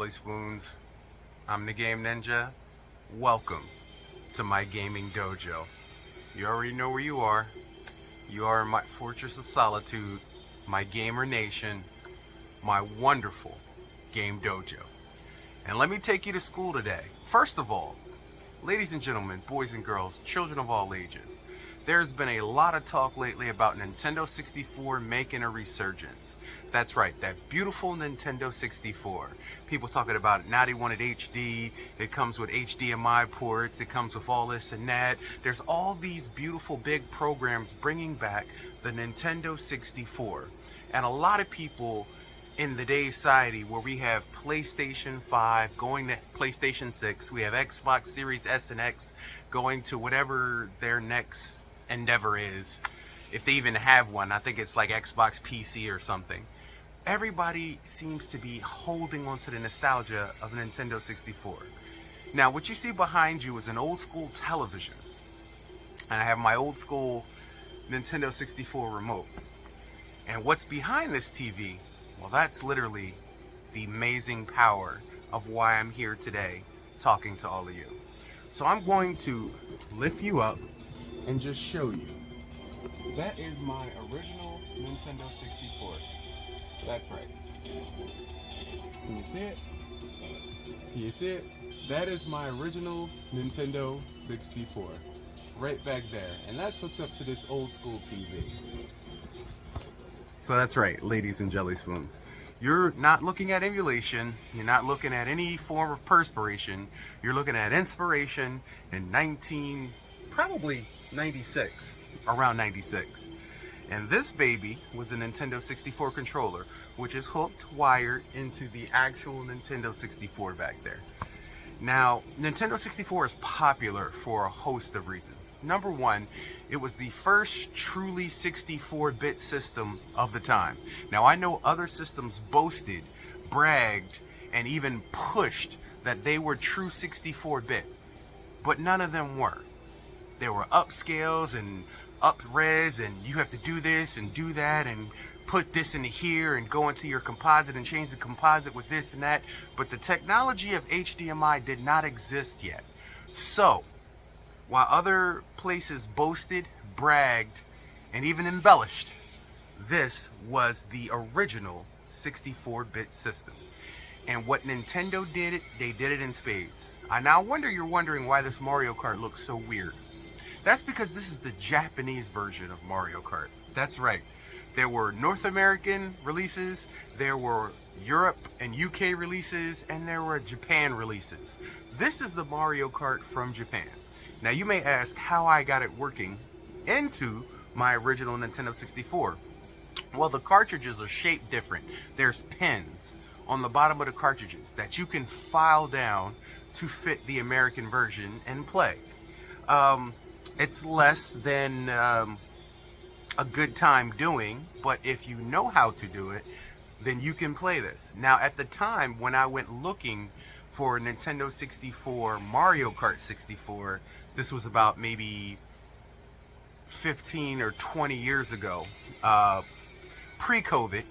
Jelly Spoons. I'm the Game Ninja. Welcome to my gaming dojo. You already know where you are. You are in my fortress of solitude, my gamer nation, my wonderful game dojo. And let me take you to school today. First of all, ladies and gentlemen, boys and girls, children of all ages, there's been a lot of talk lately about Nintendo 64 making a resurgence. That's right, that beautiful Nintendo 64. People talking about it, now they want it HD, it comes with HDMI ports, it comes with all this and that. There's all these beautiful big programs bringing back the Nintendo 64. And a lot of people in the day society where we have PlayStation 5 going to PlayStation 6, we have Xbox Series S and X going to whatever their next endeavor is, if they even have one. I think it's like Xbox PC or something. Everybody seems to be holding on to the nostalgia of Nintendo 64. Now, what you see behind you is an old school television, and I have my old school Nintendo 64 remote. And what's behind this TV? Well, that's literally the amazing power of why I'm here today talking to all of you. So I'm going to lift you up and just show you. That is my original Nintendo 64. That's right. Can you see it? Can you see it? That is my original Nintendo 64. Right back there. And that's hooked up to this old school TV. So that's right, ladies and jelly spoons. You're not looking at emulation. You're not looking at any form of perspiration. You're looking at inspiration in probably 96, around 96. And this baby was the Nintendo 64 controller, which is hooked, wired into the actual Nintendo 64 back there. Now, Nintendo 64 is popular for a host of reasons. Number one, it was the first truly 64-bit system of the time. Now, I know other systems boasted, bragged, and even pushed that they were true 64-bit, but none of them were. There were upscales and up-res, and you have to do this and do that and put this into here and go into your composite and change the composite with this and that. But the technology of HDMI did not exist yet. So, while other places boasted, bragged, and even embellished, this was the original 64-bit system. And what Nintendo did, they did it in spades. I now wonder you're wondering why this Mario Kart looks so weird. That's because this is the Japanese version of Mario Kart. That's right. There were North American releases, there were Europe and UK releases, and there were Japan releases. This is the Mario Kart from Japan. Now you may ask how I got it working into my original Nintendo 64. Well, the cartridges are shaped different. There's pins on the bottom of the cartridges that you can file down to fit the American version and play. It's less than a good time doing, but if you know how to do it, then you can play this. Now, at the time when I went looking for Nintendo 64, Mario Kart 64, this was about maybe 15 or 20 years ago, pre-COVID,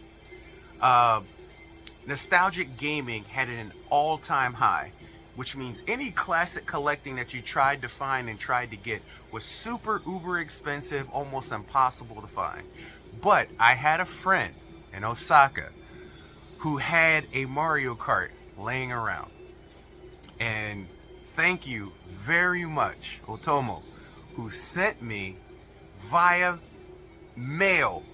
nostalgic gaming had an all-time high, which means any classic collecting that you tried to find and tried to get was super uber expensive, almost impossible to find. But I had a friend in Osaka who had a Mario Kart laying around. And thank you very much, Otomo, who sent me via mail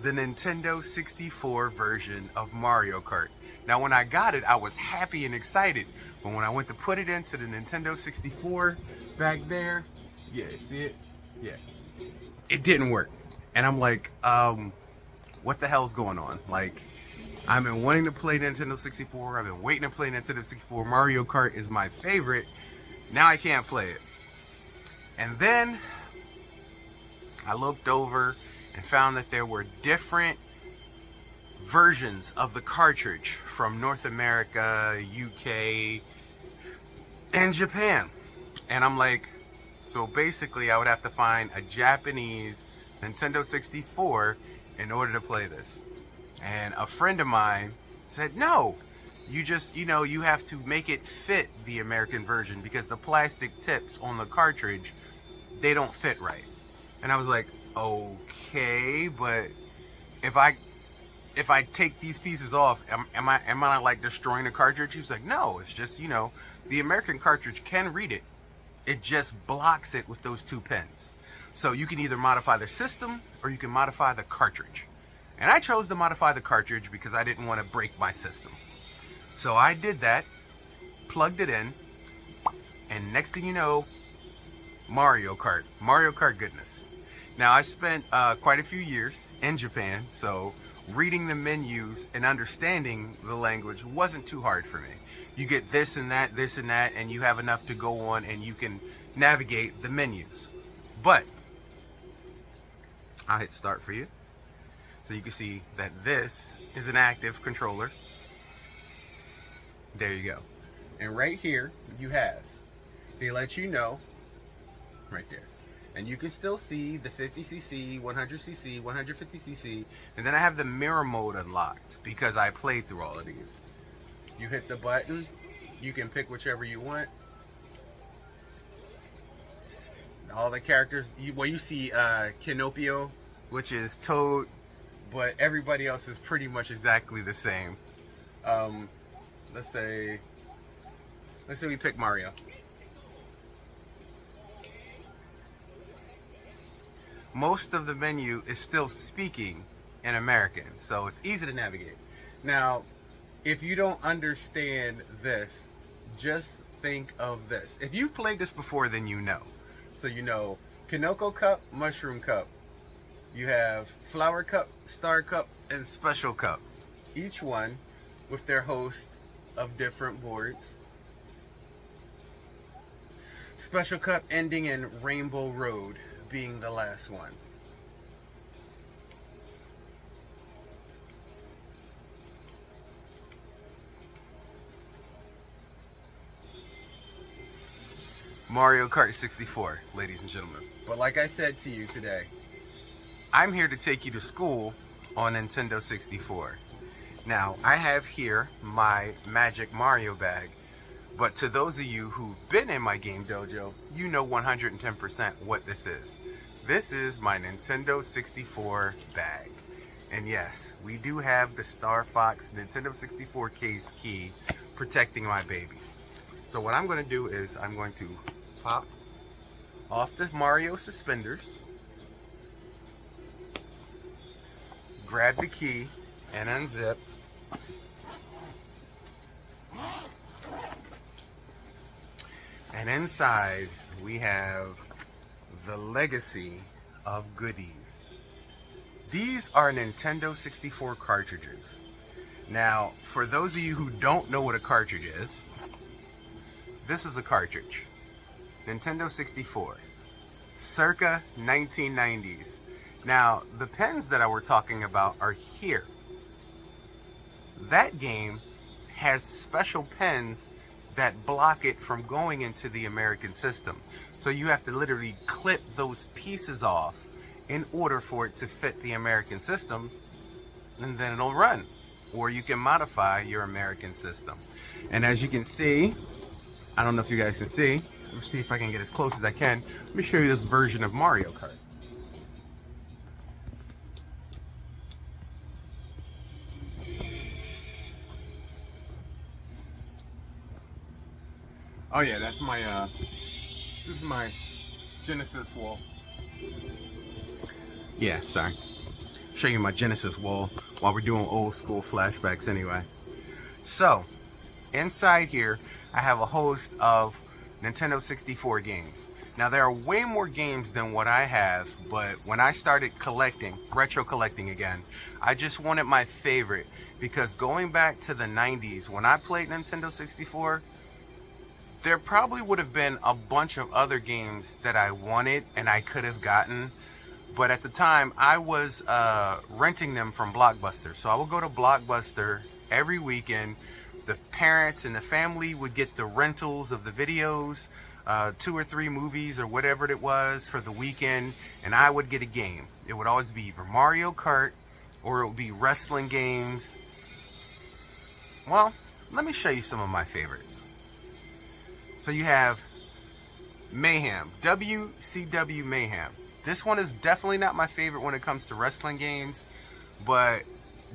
the Nintendo 64 version of Mario Kart. Now, when I got it, I was happy and excited. But when I went to put it into the Nintendo 64 back there, yeah, see it? Yeah. It didn't work. And I'm like, what the hell's going on? Like, I've been wanting to play Nintendo 64. I've been waiting to play Nintendo 64. Mario Kart is my favorite. Now I can't play it. And then I looked over and found that there were different versions of the cartridge from North America, UK, and Japan. And I'm like, so basically I would have to find a Japanese Nintendo 64 in order to play this. And a friend of mine said, no, You just, you have to make it fit the American version because the plastic tips on the cartridge, they don't fit right. And I was like, okay, but if I take these pieces off, am I like destroying the cartridge? He was like, no, it's just, the American cartridge can read it. It just blocks it with those two pins. So you can either modify the system or you can modify the cartridge. And I chose to modify the cartridge because I didn't want to break my system. So I did that, plugged it in, and next thing you know, Mario Kart goodness. Now I spent quite a few years in Japan, so reading the menus and understanding the language wasn't too hard for me. You get this and that, and you have enough to go on and you can navigate the menus. But I'll hit start for you. So you can see that this is an active controller. There you go. And right here you have, they let you know right there. And you can still see the 50cc, 100cc, 150cc. And then I have the mirror mode unlocked because I played through all of these. You hit the button, you can pick whichever you want. All the characters, you see Kinopio, which is Toad, but everybody else is pretty much exactly the same. Let's say we pick Mario. Most of the menu is still speaking in American, so it's easy to navigate. Now, if you don't understand this, just think of this. If you've played this before, then you know. So you know Kinoko Cup, Mushroom Cup. You have Flower Cup, Star Cup, and Special Cup. Each one with their host of different boards. Special Cup ending in Rainbow Road being the last one. Mario Kart 64, ladies and gentlemen. But like I said to you today, I'm here to take you to school on Nintendo 64. Now, I have here my Magic Mario bag, but to those of you who've been in my game dojo, you know 110% what this is. This is my Nintendo 64 bag. And yes, we do have the Star Fox Nintendo 64 case key protecting my baby. So what I'm going to do is I'm going to pop off the Mario suspenders, grab the key, and unzip. And inside we have the legacy of goodies. These are Nintendo 64 cartridges. Now, for those of you who don't know what a cartridge is, this is a cartridge. Nintendo 64, circa 1990s. Now, the pens that I were talking about are here. That game has special pens that block it from going into the American system. So you have to literally clip those pieces off in order for it to fit the American system, and then it'll run. Or you can modify your American system. And as you can see, I don't know if you guys can see, let's see if I can get as close as I can. Let me show you this version of Mario Kart. Oh yeah, that's my, this is my Genesis wall. Yeah, sorry. Show you my Genesis wall while we're doing old school flashbacks anyway. So, inside here, I have a host of Nintendo 64 games. Now, there are way more games than what I have, but when I started collecting, retro collecting again, I just wanted my favorite, because going back to the 90s, when I played Nintendo 64, there probably would have been a bunch of other games that I wanted and I could have gotten, but at the time I was renting them from Blockbuster. So I would go to Blockbuster every weekend. The parents and the family would get the rentals of the videos, 2 or 3 movies or whatever it was for the weekend, and I would get a game. It would always be either Mario Kart or it would be wrestling games. Well, let me show you some of my favorites. So you have Mayhem, WCW Mayhem. This one is definitely not my favorite when it comes to wrestling games, but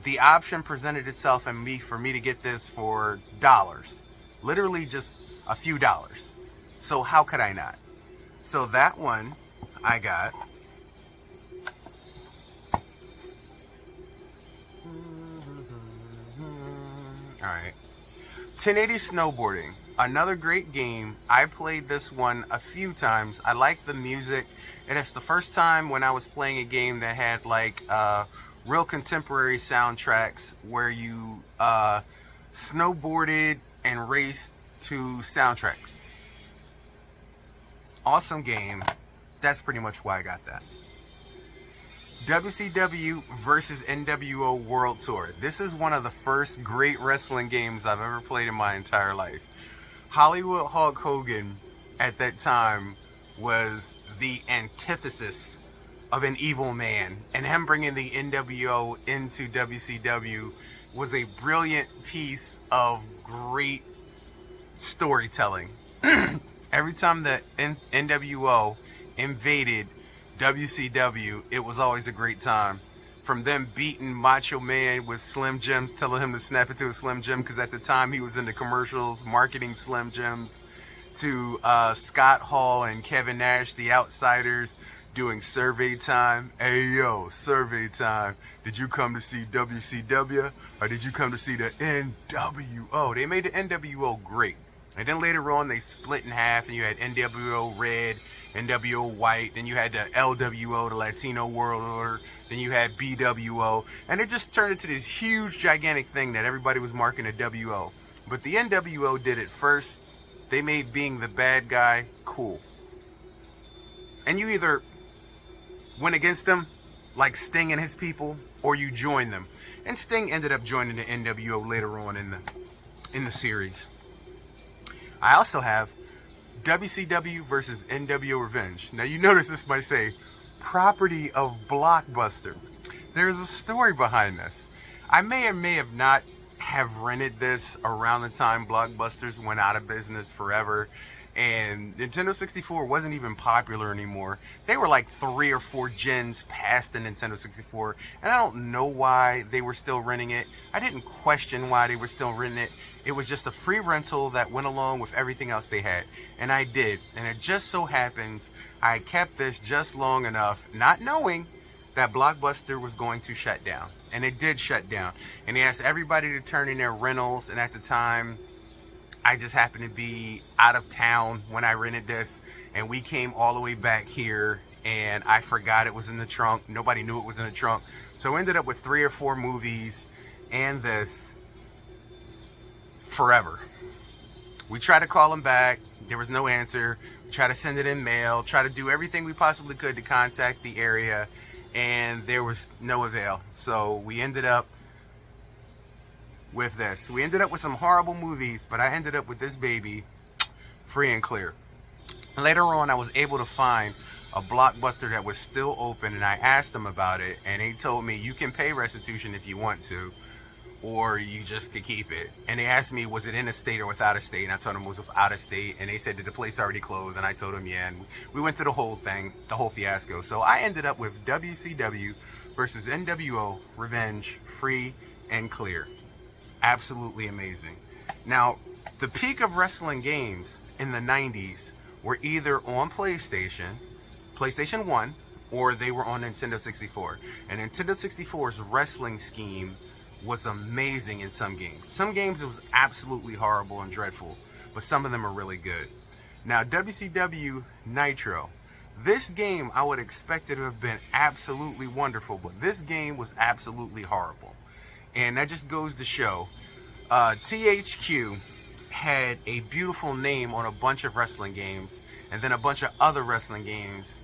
the option presented itself and for me to get this for dollars. Literally just a few dollars. So how could I not? So that one I got. Alright. 1080 Snowboarding. Another great game. I played this one a few times. I like the music. And it's the first time when I was playing a game that had like real contemporary soundtracks where you snowboarded and raced to soundtracks. Awesome game. That's pretty much why I got that. WCW versus NWO World Tour. This is one of the first great wrestling games I've ever played in my entire life. Hollywood Hulk Hogan at that time was the antithesis of an evil man, and him bringing the NWO into WCW was a brilliant piece of great storytelling. Every time the NWO invaded WCW, it was always a great time. From them beating Macho Man with Slim Jims, telling him to snap into a Slim Jim because at the time he was in the commercials marketing Slim Jims, to Scott Hall and Kevin Nash, the Outsiders, doing Survey Time. Hey yo, Survey Time. Did you come to see WCW or did you come to see the NWO? They made the NWO great. And then later on they split in half and you had NWO Red, NWO White, then you had the LWO, the Latino World Order, then you had BWO, and it just turned into this huge gigantic thing that everybody was marking a WO. But the NWO did it first. They made being the bad guy cool. And you either went against them, like Sting and his people, or you joined them. And Sting ended up joining the NWO later on in the series. I also have WCW versus NWO Revenge. Now you notice this might say, property of Blockbuster. There's a story behind this. I may or may have not have rented this around the time Blockbusters went out of business forever and Nintendo 64 wasn't even popular anymore. They were like 3 or 4 gens past the Nintendo 64, and I don't know why they were still renting it. I didn't question why they were still renting it. It was just a free rental that went along with everything else they had, and I did. And it just so happens I kept this just long enough, not knowing that Blockbuster was going to shut down. And it did shut down. And they asked everybody to turn in their rentals, and at the time I just happened to be out of town when I rented this, and we came all the way back here, and I forgot it was in the trunk. Nobody knew it was in the trunk. So I ended up with 3 or 4 movies and this forever. We tried to call them back. There was no answer. We tried to send it in mail, try to do everything we possibly could to contact the area, and there was no avail. So we ended up with this. We ended up with some horrible movies, but I ended up with this baby free and clear. Later on, I was able to find a Blockbuster that was still open, and I asked them about it, and they told me you can pay restitution if you want to, or you just could keep it. And they asked me, was it in a state or without a state? And I told them it was without a state, and they said that the place already closed, and I told them yeah, and we went through the whole thing, the whole fiasco. So I ended up with WCW versus NWO Revenge, free and clear. Absolutely amazing. Now, the peak of wrestling games in the 90s were either on PlayStation 1, or they were on Nintendo 64. And Nintendo 64's wrestling scheme was amazing in some games. Some games it was absolutely horrible and dreadful, but some of them are really good. Now, WCW Nitro. This game I would expect it to have been absolutely wonderful, but this game was absolutely horrible. And that just goes to show, THQ had a beautiful name on a bunch of wrestling games, and then a bunch of other wrestling games,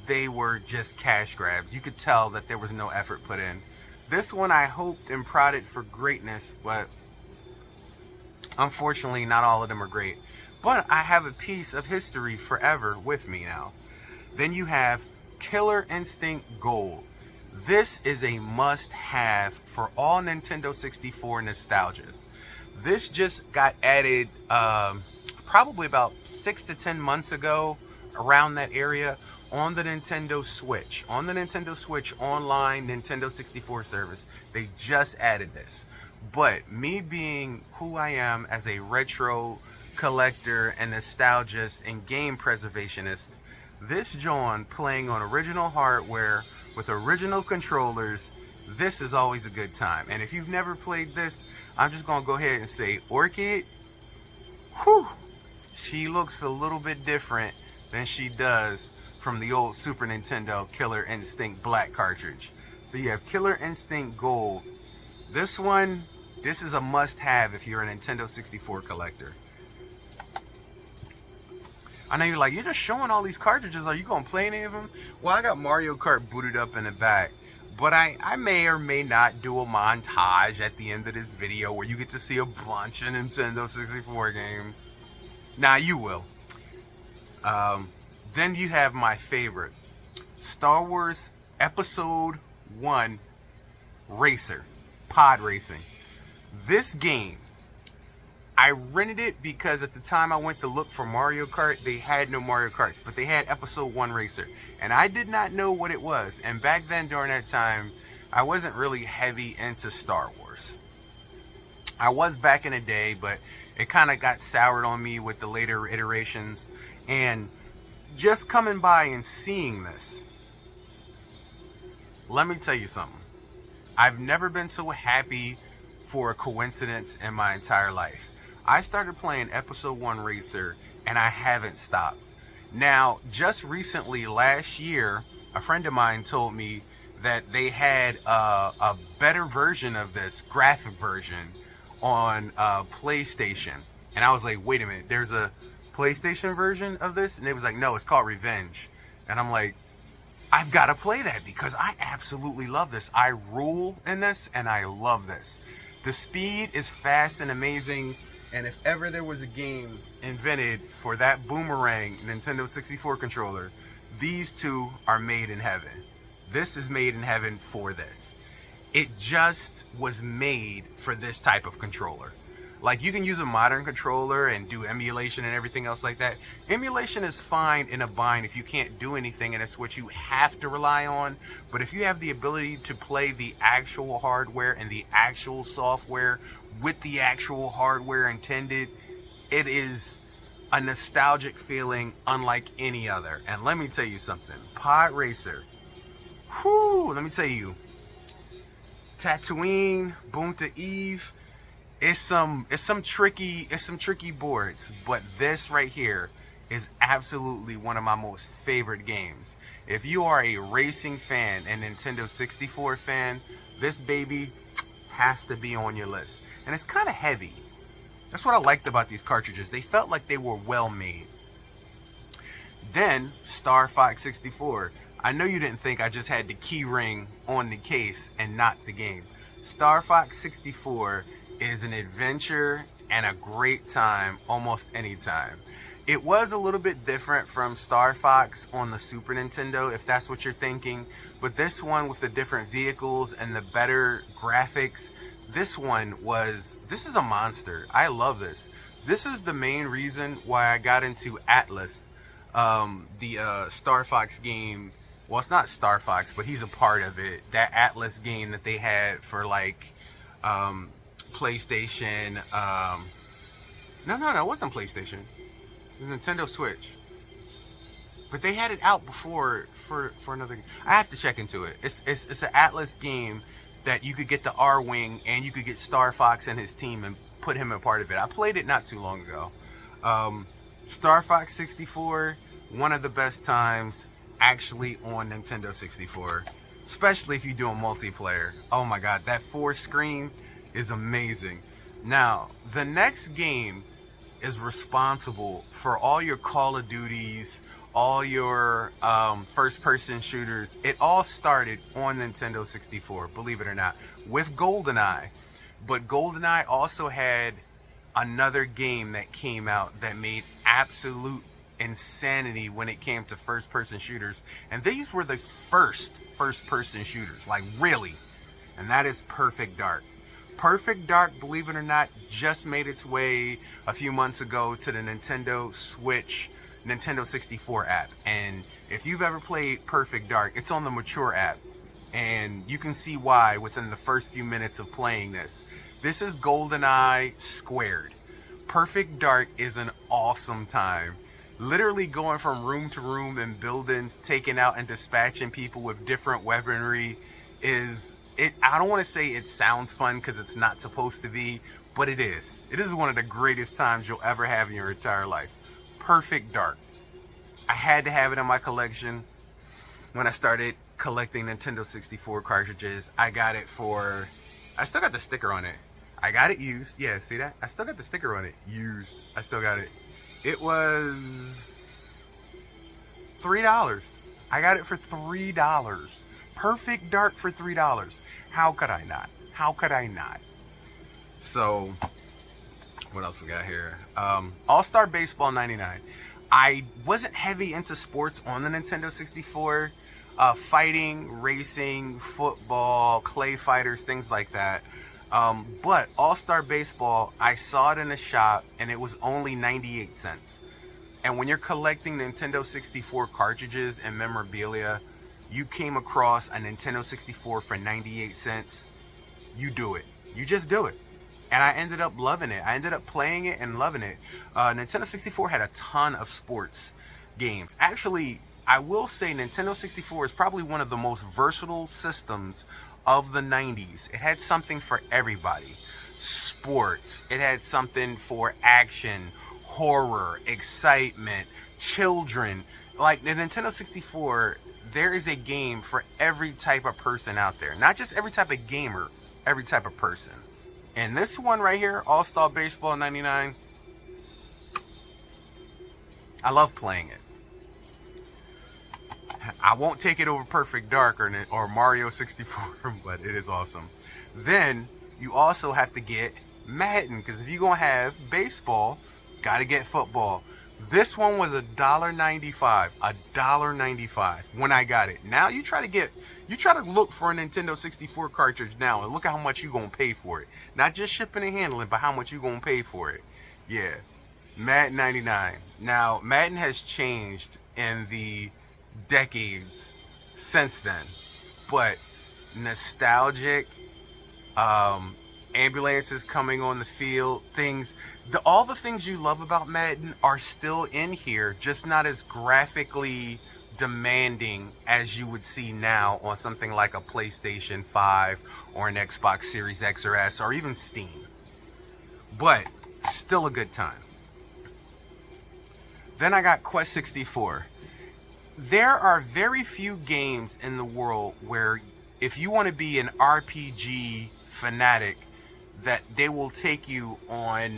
they were just cash grabs. You could tell that there was no effort put in. This one I hoped and prodded for greatness, but unfortunately not all of them are great. But I have a piece of history forever with me now. Then you have Killer Instinct Gold. This is a must-have for all Nintendo 64 nostalgias. This just got added probably about 6 to 10 months ago, around that area, on the Nintendo Switch. On the Nintendo Switch online Nintendo 64 service, they just added this. But me being who I am as a retro collector and nostalgist and game preservationist, this John playing on original hardware with original controllers, this is always a good time. And if you've never played this, I'm just gonna go ahead and say Orchid, whew, she looks a little bit different than she does from the old Super Nintendo Killer Instinct Black cartridge. So you have Killer Instinct Gold. This one, this is a must-have if you're a Nintendo 64 collector. I know you're like, you're just showing all these cartridges. Are you going to play any of them? Well, I got Mario Kart booted up in the back. But I may or may not do a montage at the end of this video where you get to see a bunch of Nintendo 64 games. Nah, you will. Then you have my favorite, Star Wars Episode 1 Racer, Pod Racing. This game, I rented it because at the time I went to look for Mario Kart, they had no Mario Karts, but they had Episode 1 Racer. And I did not know what it was. And back then, during that time, I wasn't really heavy into Star Wars. I was back in the day, but it kind of got soured on me with the later iterations. And just coming by and seeing this, let me tell you something. I've never been so happy for a coincidence in my entire life. I started playing Episode 1 Racer and I haven't stopped. Now, just recently, last year, a friend of mine told me that they had a better version of this, graphic version, on PlayStation. And I was like, wait a minute, there's a PlayStation version of this? And it was like, no, it's called Revenge. And I'm like, I've got to play that because I absolutely love this. I rule in this and I love this. The speed is fast and amazing. And if ever there was a game invented for that boomerang Nintendo 64 controller, these two are made in heaven. This is made in heaven for this. It just was made for this type of controller. Like, you can use a modern controller and do emulation and everything else like that. Emulation is fine in a bind if you can't do anything and it's what you have to rely on. But if you have the ability to play the actual hardware and the actual software with the actual hardware intended, it is a nostalgic feeling unlike any other. And let me tell you something. Pod Racer. Whew, let me tell you. Tatooine, Boonta Eve. It's some tricky boards, but this right here is absolutely one of my most favorite games. If you are a racing fan and Nintendo 64 fan, this baby has to be on your list. And it's kind of heavy. That's what I liked about these cartridges. They felt like they were well made. Then Star Fox 64. I know you didn't think I just had the key ring on the case and not the game. Star Fox 64 is an adventure and a great time almost any time. It was a little bit different from Star Fox on the Super Nintendo, if that's what you're thinking, but this one with the different vehicles and the better graphics, this is a monster. I love this. This is the main reason why I got into Atlas, the Star Fox game. Well, it's not Star Fox, but he's a part of it. That Atlas game that they had for like PlayStation. No, it wasn't PlayStation. It was Nintendo Switch. But they had it out before for another. I have to check into it. It's an Atlas game that you could get the R-Wing and you could get Star Fox and his team and put him a part of it. I played it not too long ago. Star Fox 64, one of the best times actually on Nintendo 64, especially if you're doing multiplayer. Oh my god, that 4-screen is amazing. Now, the next game is responsible for all your Call of Duties, all your first-person shooters. It all started on Nintendo 64, believe it or not, with GoldenEye. But GoldenEye also had another game that came out that made absolute insanity when it came to first-person shooters. And these were the first person shooters, like really. And that is Perfect Dark. Perfect Dark, believe it or not, just made its way a few months ago to the Nintendo Switch, Nintendo 64 app. And if you've ever played Perfect Dark, it's on the Mature app. And you can see why within the first few minutes of playing this. This is GoldenEye squared. Perfect Dark is an awesome time. Literally going from room to room in buildings, taking out and dispatching people with different weaponry is... I don't want to say it sounds fun because it's not supposed to be, but it is. It is one of the greatest times you'll ever have in your entire life. Perfect Dark. I had to have it in my collection when I started collecting Nintendo 64 cartridges. I got it for... I still got the sticker on it. I got it used. Yeah, see that? I still got the sticker on it. Used. I still got it. It was $3. I got it for $3. Perfect Dark for $3. How could I not? How could I not? So, what else we got here? All-Star Baseball 99. I wasn't heavy into sports on the Nintendo 64. Fighting, racing, football, clay fighters, things like that. But All-Star Baseball, I saw it in a shop and it was only 98 cents. And when you're collecting Nintendo 64 cartridges and memorabilia, you came across a Nintendo 64 for 98 cents, you do it. You just do it. And I ended up loving it. I ended up playing it and loving it. Nintendo 64 had a ton of sports games. Actually, I will say Nintendo 64 is probably one of the most versatile systems of the 90s. It had something for everybody. Sports. It had something for action, horror, excitement, children. Like the Nintendo 64... there is a game for every type of person out there. Not just every type of gamer, every type of person. And this one right here, All-Star Baseball 99, I love playing it. I won't take it over Perfect Dark or Mario 64, but it is awesome. Then you also have to get Madden, because if you're going to have baseball, got to get football. This one was $1.95. $1.95 when I got it. Now you try to look for a Nintendo 64 cartridge now and look at how much you're gonna pay for it. Not just shipping and handling, but how much you're gonna pay for it. Yeah. Madden 99. Now, Madden has changed in the decades since then. But nostalgic, ambulances coming on the field, all the things you love about Madden are still in here, just not as graphically demanding as you would see now on something like a PlayStation 5 or an Xbox Series X or S or even Steam. But still a good time. Then I got Quest 64. There are very few games in the world where if you want to be an RPG fanatic, that they will take you on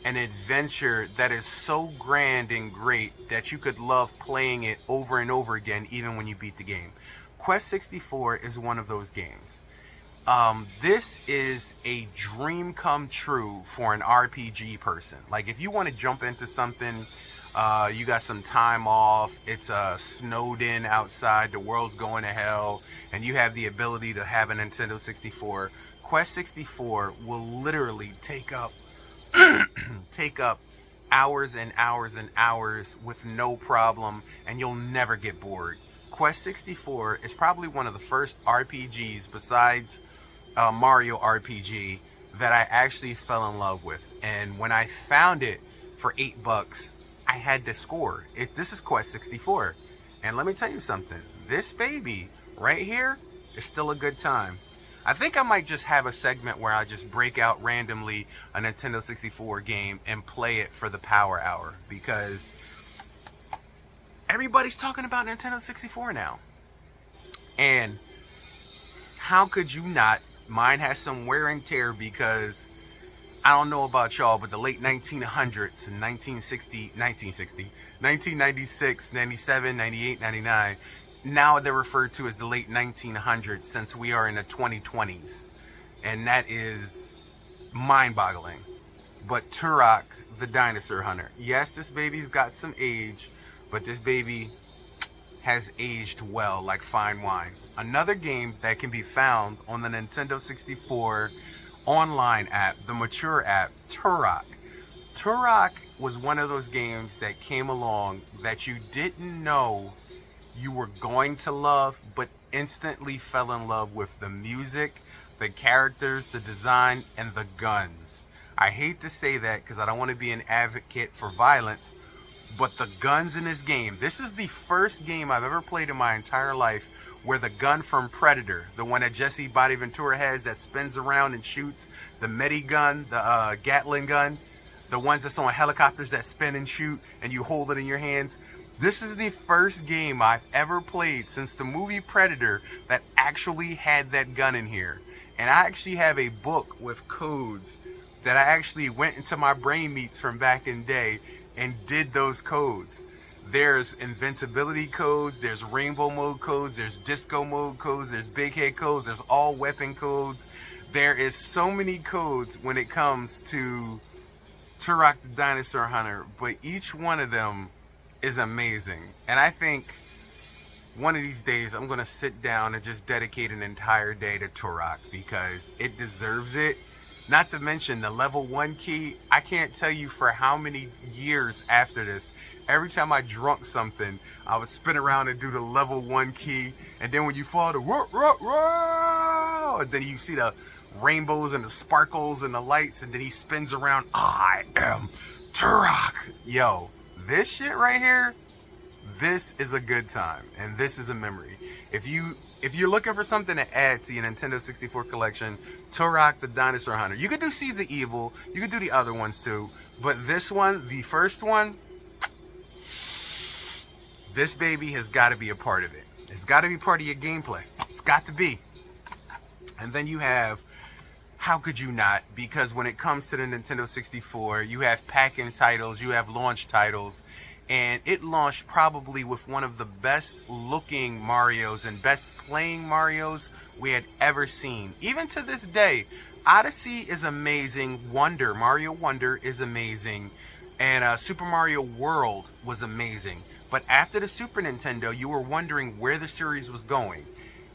an adventure that is so grand and great that you could love playing it over and over again even when you beat the game. Quest 64 is one of those games. This is a dream come true for an RPG person. Like if you want to jump into something, you got some time off, it's snowed in outside, the world's going to hell, and you have the ability to have a Nintendo 64, Quest 64 will literally take up hours and hours and hours with no problem, and you'll never get bored. Quest 64 is probably one of the first RPGs besides Mario RPG that I actually fell in love with. And when I found it for $8, I had to score. This is Quest 64. And let me tell you something. This baby right here is still a good time. I think I might just have a segment where I just break out randomly a Nintendo 64 game and play it for the power hour, because everybody's talking about Nintendo 64 now. And how could you not? Mine has some wear and tear because I don't know about y'all, but the late 1900s and 1996, 97, 98, 99, now they're referred to as the late 1900s since we are in the 2020s. And that is mind-boggling. But Turok, the dinosaur hunter. Yes, this baby's got some age, but this baby has aged well like fine wine. Another game that can be found on the Nintendo 64 online app, the mature app, Turok. Turok was one of those games that came along that you didn't know you were going to love, but instantly fell in love with the music, the characters, the design, and the guns. I hate to say that because I don't want to be an advocate for violence, but the guns in this game, this is the first game I've ever played in my entire life where the gun from Predator, the one that Jesse Body Ventura has that spins around and shoots, the Medi gun, the Gatling gun, the ones that's on helicopters that spin and shoot and you hold it in your hands. This is the first game I've ever played since the movie Predator that actually had that gun in here. And I actually have a book with codes that I actually went into my brain meats from back in the day and did those codes. There's invincibility codes, there's rainbow mode codes, there's disco mode codes, there's big head codes, there's all weapon codes. There is so many codes when it comes to Turok the Dinosaur Hunter, but each one of them is amazing. And I think one of these days I'm going to sit down and just dedicate an entire day to Turok because it deserves it. Not to mention the level 1 key. I can't tell you for how many years after this, every time I drunk something, I would spin around and do the level 1 key. And then when you fall to and then you see the rainbows and the sparkles and the lights, and then he spins around. I am Turok. Yo, this shit right here, this is a good time, and this is a memory. If you're looking for something to add to your Nintendo 64 collection, Turok the Dinosaur Hunter. You could do Seeds of Evil, you could do the other ones too, but this one, the first one, this baby has got to be a part of it. It's got to be part of your gameplay. It's got to be. And then you have, how could you not? Because when it comes to the Nintendo 64, you have pack-in titles, you have launch titles, and it launched probably with one of the best looking Marios and best playing Marios we had ever seen. Even to this day, Odyssey is amazing, Mario Wonder is amazing, and Super Mario World was amazing. But after the Super Nintendo, you were wondering where the series was going,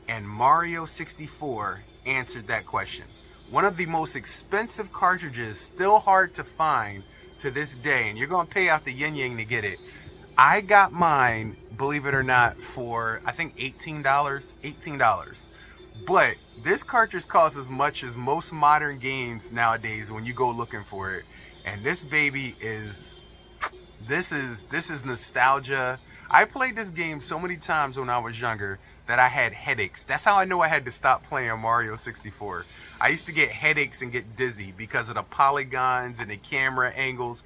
and Mario 64 answered that question. One of the most expensive cartridges, still hard to find to this day, and you're going to pay out the yin-yang to get it. I got mine, believe it or not, for I think $18. But this cartridge costs as much as most modern games nowadays when you go looking for it. And this baby is, this is nostalgia. I played this game so many times when I was younger that I had headaches. That's how I know I had to stop playing Mario 64. I used to get headaches and get dizzy because of the polygons and the camera angles.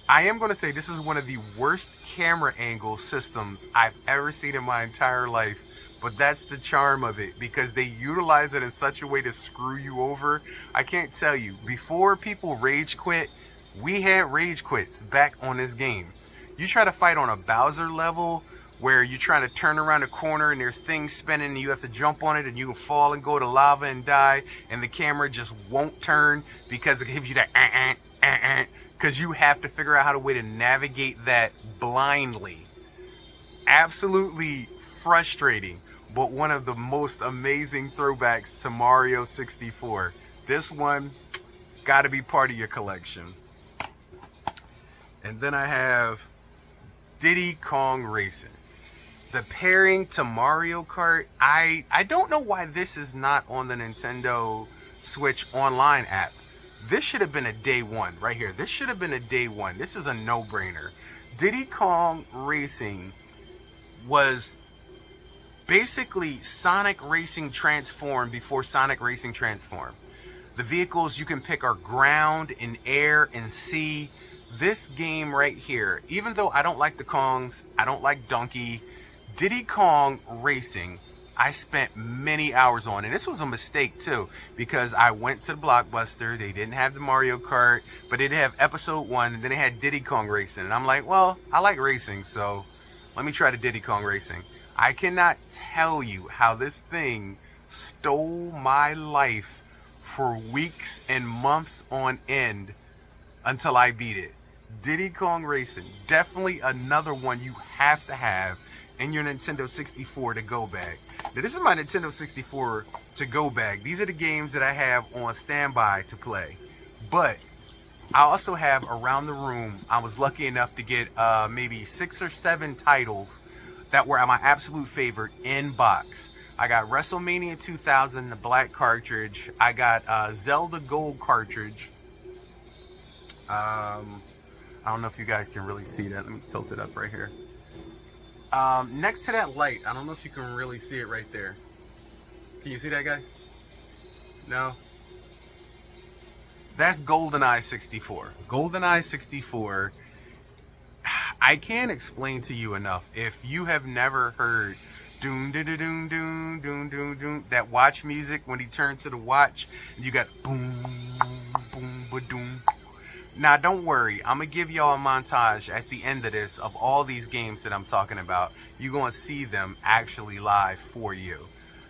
I am going to say this is one of the worst camera angle systems I've ever seen in my entire life. But that's the charm of it, because they utilize it in such a way to screw you over. I can't tell you, before people rage quit, we had rage quits back on this game. You try to fight on a Bowser level where you're trying to turn around a corner and there's things spinning and you have to jump on it and you can fall and go to lava and die, and the camera just won't turn because it gives you that because you have to figure out how to way to navigate that blindly. Absolutely frustrating, but one of the most amazing throwbacks to Mario 64. This one got to be part of your collection. And then I have Diddy Kong Racing. The pairing to Mario Kart, I don't know why this is not on the Nintendo Switch Online app. This should have been a day one right here. This should have been a day one. This is a no-brainer. Diddy Kong Racing was basically Sonic Racing Transformed before Sonic Racing Transformed. The vehicles you can pick are ground and air and sea. This game right here, even though I don't like the Kongs, I don't like Donkey, Diddy Kong Racing, I spent many hours on. And this was a mistake too, because I went to the Blockbuster. They didn't have the Mario Kart, but they did have episode 1, and then they had Diddy Kong Racing. And I'm like, well, I like racing, so let me try the Diddy Kong Racing. I cannot tell you how this thing stole my life for weeks and months on end until I beat it. Diddy Kong Racing, definitely another one you have to have. in your Nintendo 64 to go bag. Now, this is my Nintendo 64 to go bag. These are the games that I have on standby to play. But I also have around the room, I was lucky enough to get maybe 6 or 7 titles that were my absolute favorite in box. I got WrestleMania 2000, the black cartridge. I got Zelda Gold cartridge. I don't know if you guys can really see that. Let me tilt it up right here. Next to that light, I don't know if you can really see it right there. Can you see that, guy? No? That's GoldenEye 64. GoldenEye 64, I can't explain to you enough. If you have never heard doom doom doom doom doom doom doom, that watch music when he turns to the watch, and you got boom boom ba doom. Now, don't worry. I'm going to give y'all a montage at the end of this of all these games that I'm talking about. You're going to see them actually live for you.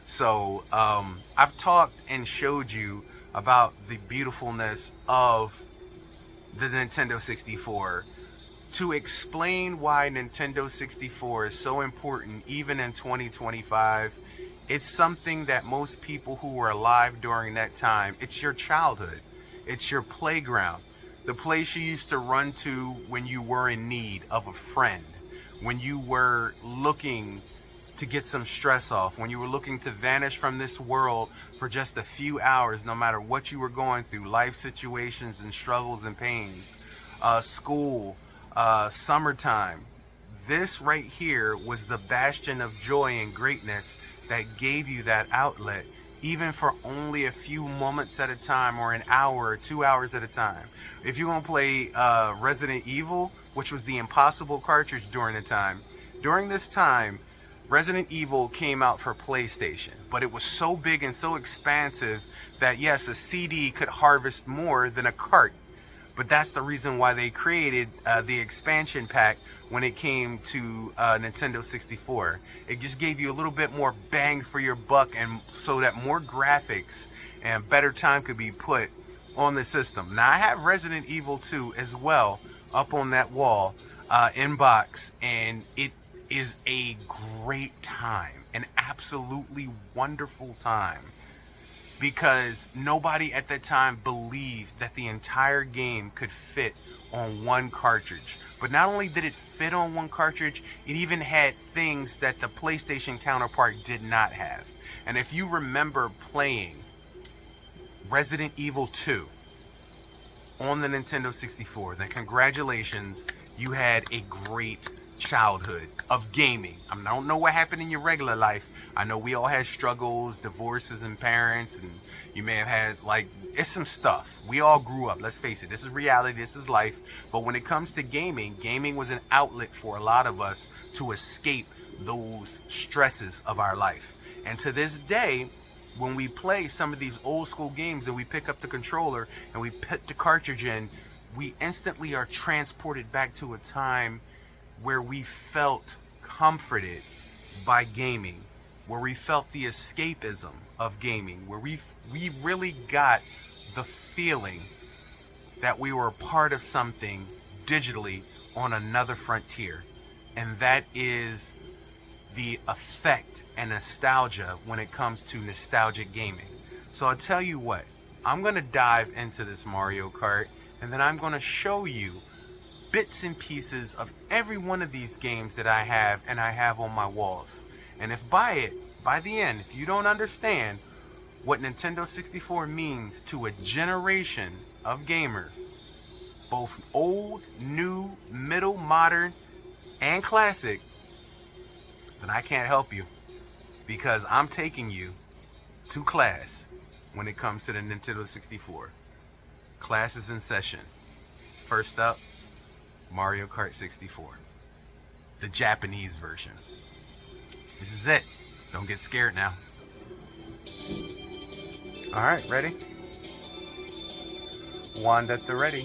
So, I've talked and showed you about the beautifulness of the Nintendo 64. To explain why Nintendo 64 is so important, even in 2025, it's something that most people who were alive during that time, it's your childhood. It's your playground. The place you used to run to when you were in need of a friend, when you were looking to get some stress off, when you were looking to vanish from this world for just a few hours, no matter what you were going through, life situations and struggles and pains, school, summertime. This right here was the bastion of joy and greatness that gave you that outlet, even for only a few moments at a time, or an hour or 2 hours at a time. If you're going to play Resident Evil, which was the Impossible cartridge during the time, during this time, Resident Evil came out for PlayStation, but it was so big and so expansive that yes, a CD could harvest more than a cart. But that's the reason why they created the expansion pack when it came to Nintendo 64. It just gave you a little bit more bang for your buck, and so that more graphics and better time could be put on the system. Now, I have Resident Evil 2 as well up on that wall in box, and it is a great time, an absolutely wonderful time. Because nobody at that time believed that the entire game could fit on one cartridge. But not only did it fit on one cartridge, it even had things that the PlayStation counterpart did not have. And if you remember playing Resident Evil 2 on the Nintendo 64, then congratulations, you had a great childhood of gaming. I don't know what happened in your regular life. I know we all had struggles, divorces, and parents, and you may have had, like, it's some stuff. We all grew up. Let's face it. This is reality. This is life. But when it comes to gaming, gaming was an outlet for a lot of us to escape those stresses of our life. And to this day, when we play some of these old school games and we pick up the controller and we put the cartridge in, we instantly are transported back to a time where we felt comforted by gaming, where we felt the escapism of gaming, where we really got the feeling that we were a part of something digitally on another frontier. And that is the effect and nostalgia when it comes to nostalgic gaming. So I'll tell you what, I'm going to dive into this Mario Kart, and then I'm going to show you bits and pieces of every one of these games that I have and I have on my walls. And if by the end, if you don't understand what Nintendo 64 means to a generation of gamers, both old, new, middle, modern, and classic, then I can't help you, because I'm taking you to class when it comes to the Nintendo 64. Class is in session. First up, Mario Kart 64, the Japanese version. This is it. Don't get scared now. All right, ready? Wanda at the ready.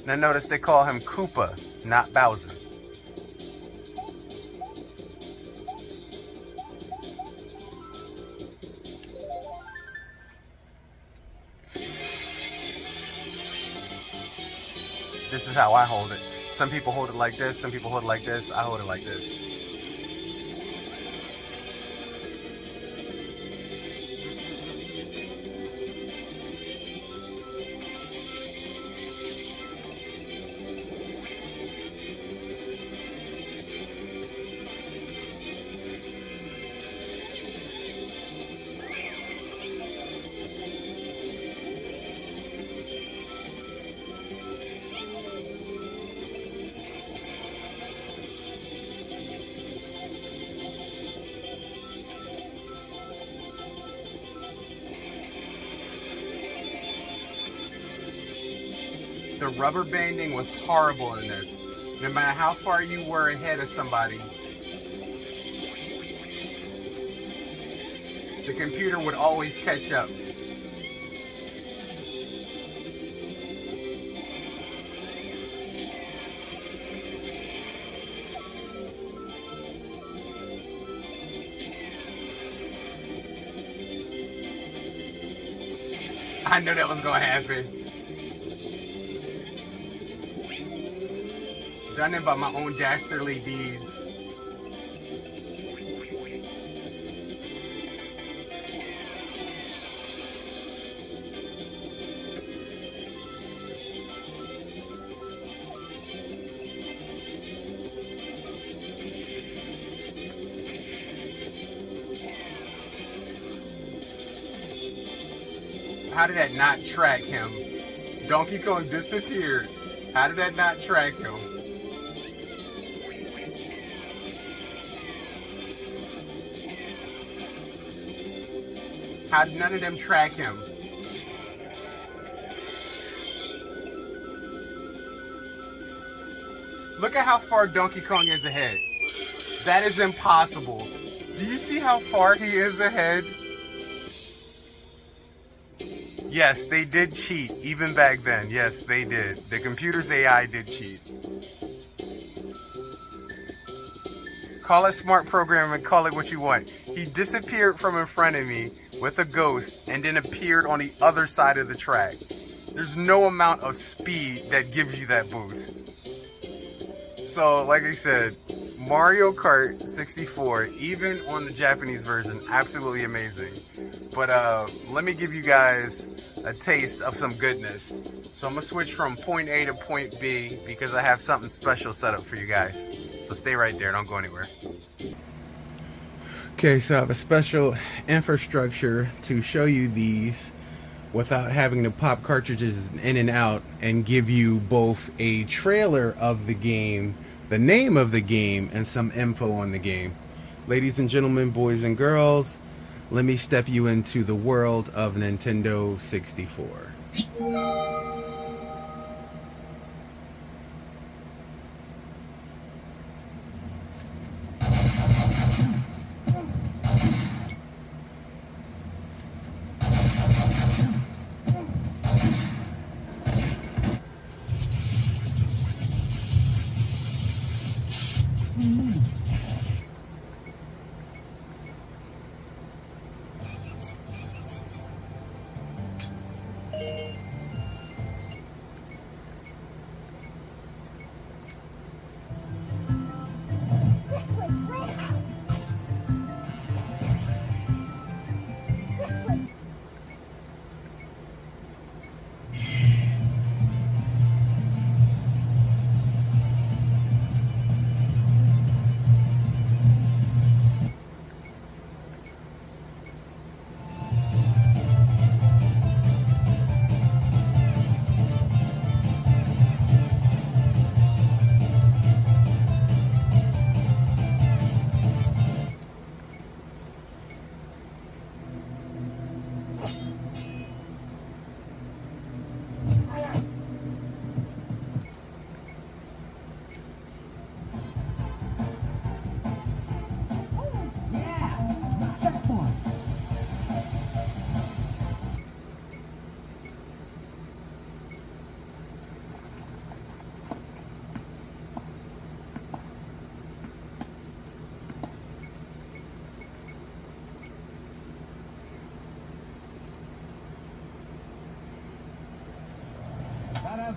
Now notice they call him Koopa, not Bowser. This is how I hold it. Some people hold it like this, some people hold it like this. I hold it like this. The rubber banding was horrible in this. No matter how far you were ahead of somebody, the computer would always catch up. I knew that was gonna happen. Done it by my own dastardly deeds. How did that not track him? Donkey Kong disappeared. How did that not track him? How did none of them track him? Look at how far Donkey Kong is ahead. That is impossible. Do you see how far he is ahead? Yes, they did cheat, even back then. Yes, they did. The computer's AI did cheat. Call it smart programming, call it what you want. He disappeared from in front of me with a ghost and then appeared on the other side of the track. There's no amount of speed that gives you that boost. So, like I said, Mario Kart 64, even on the Japanese version, absolutely amazing. But let me give you guys a taste of some goodness. So I'm gonna switch from point A to point B because I have something special set up for you guys. So stay right there, don't go anywhere. Okay, so I have a special infrastructure to show you these without having to pop cartridges in and out and give you both a trailer of the game, the name of the game, and some info on the game. Ladies and gentlemen, boys and girls, let me step you into the world of Nintendo 64.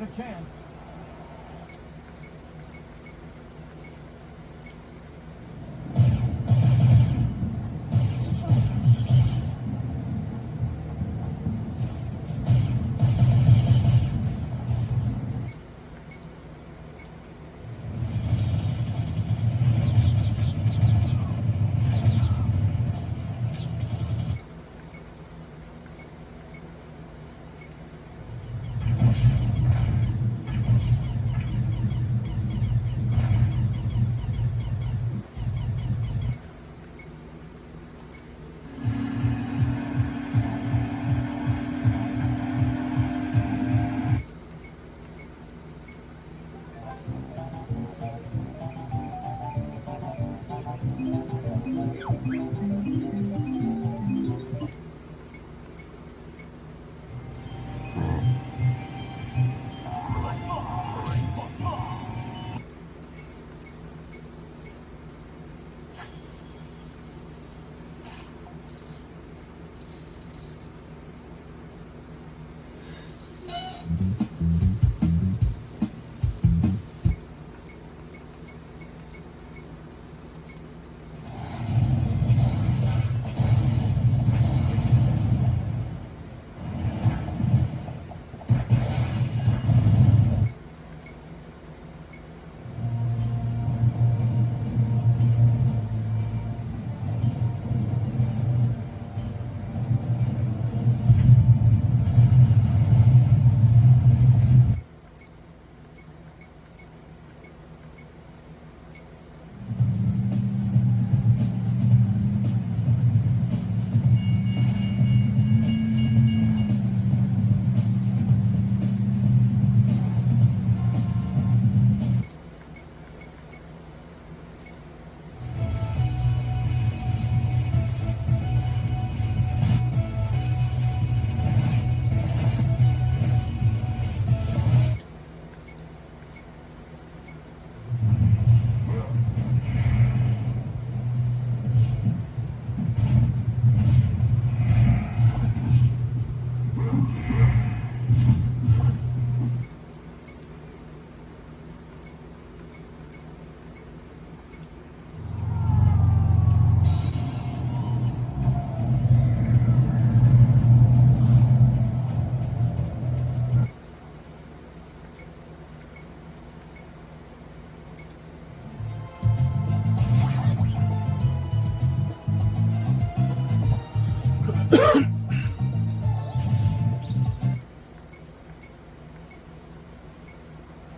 a chance.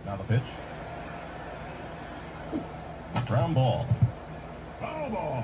Now the pitch. Ground ball. Foul ball.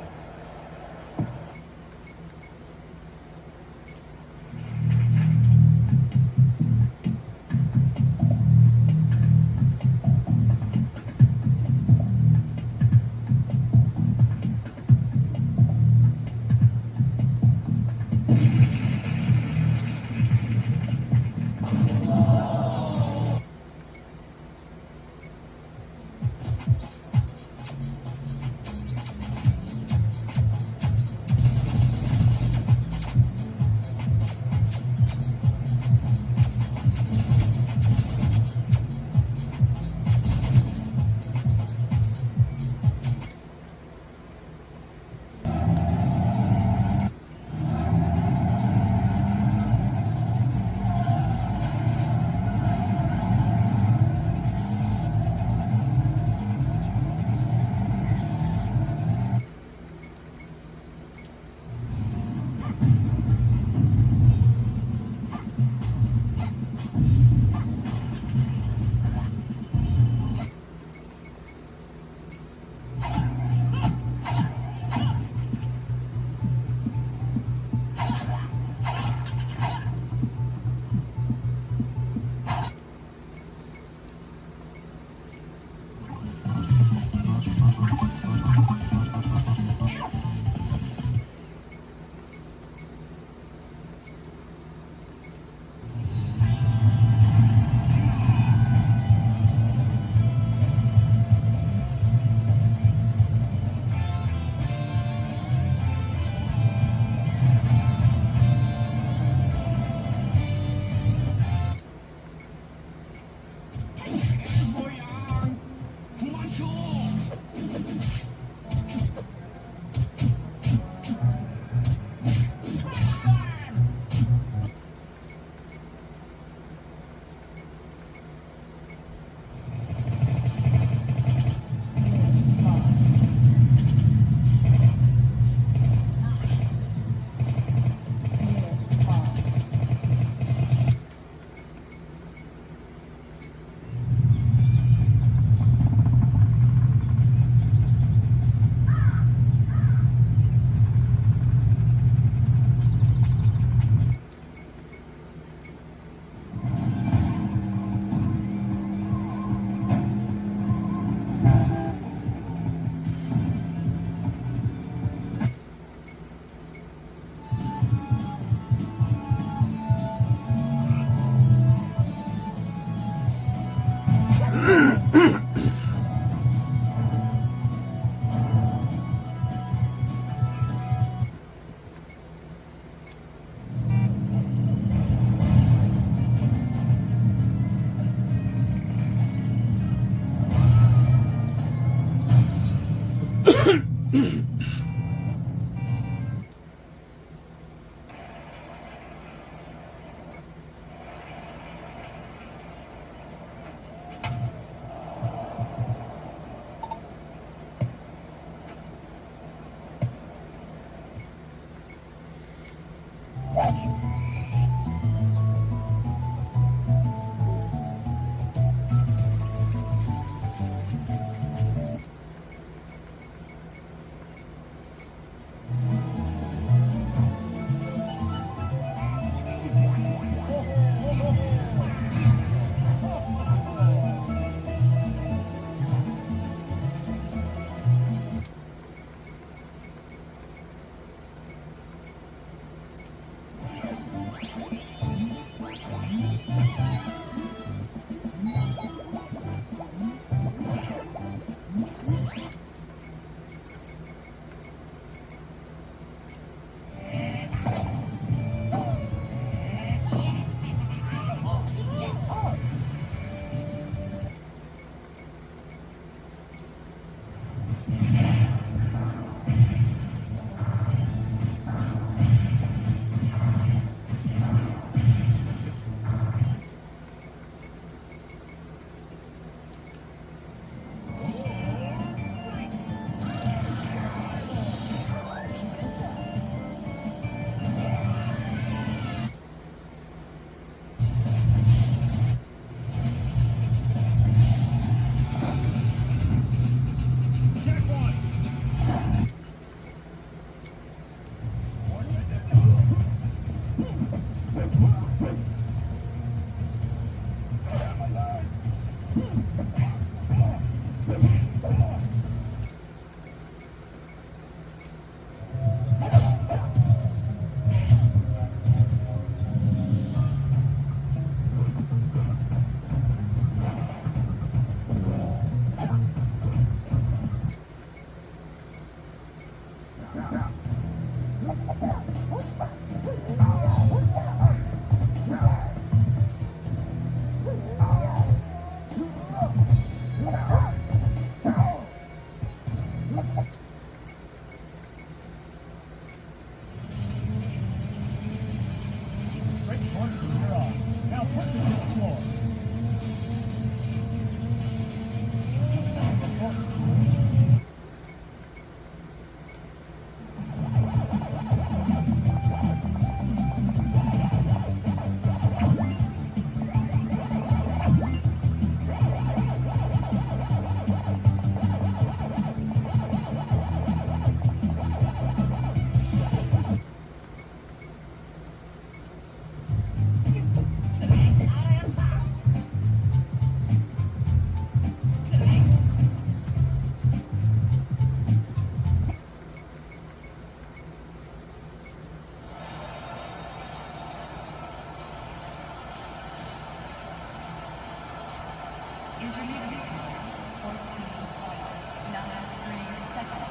Intermediate time, 14.93 seconds.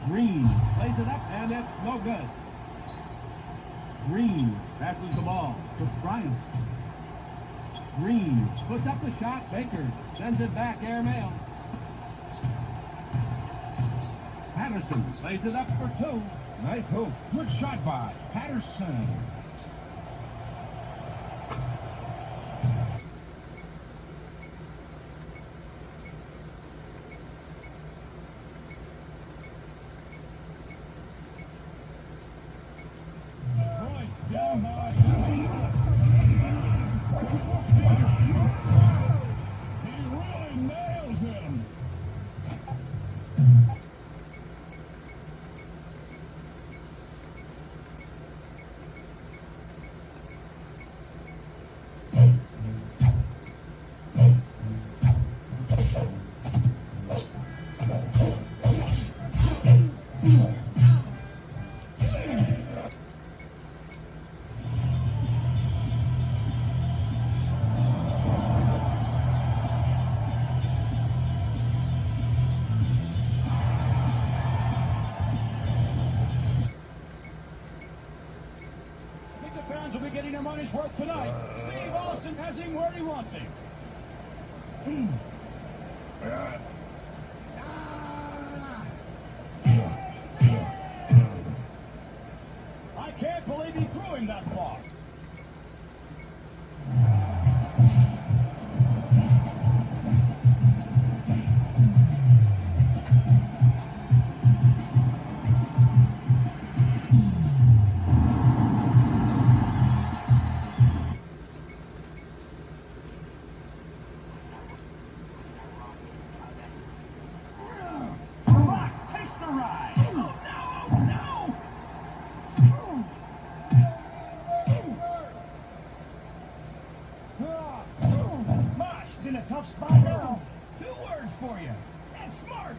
Green plays it up, and it's no good. Green passes the ball to Bryant. Green puts up the shot. Baker sends it back airmail. Patterson plays it up for two. Nice hook. Good shot by Patterson. his work tonight. Steve Austin has him where he wants him. I can't believe he threw him that far. Rock takes the ride. Oh no! Mosh's in a tough spot now. 2 words for you. That's smart.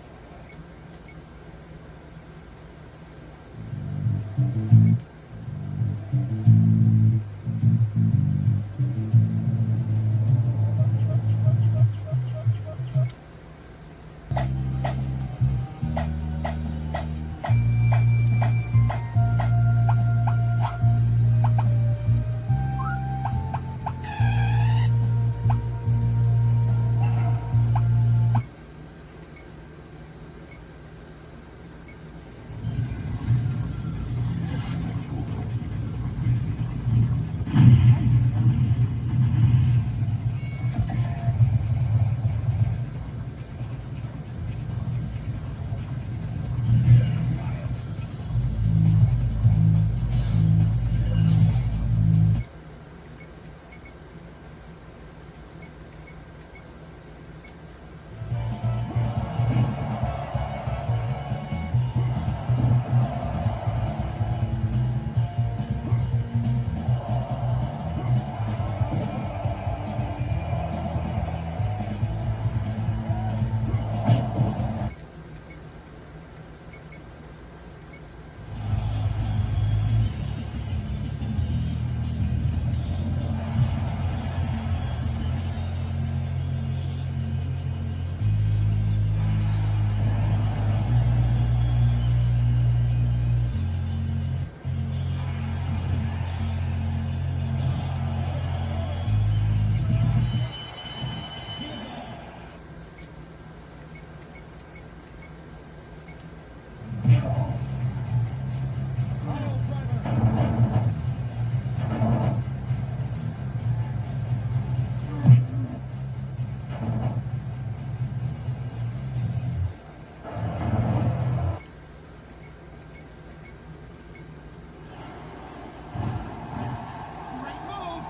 Great move.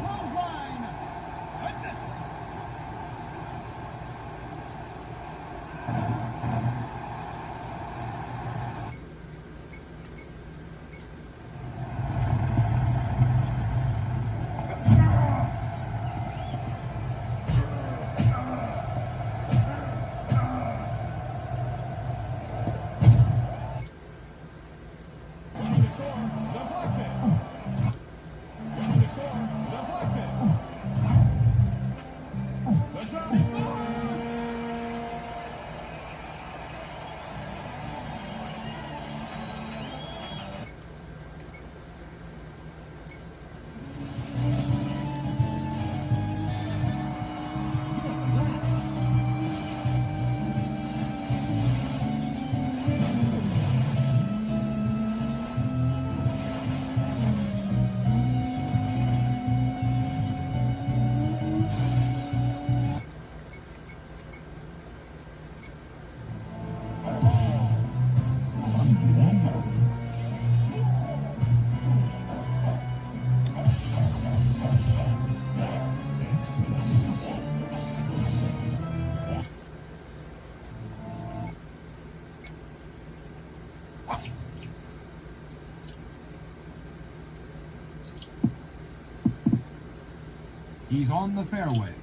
Clothesline. Goodness. He's on the fairway.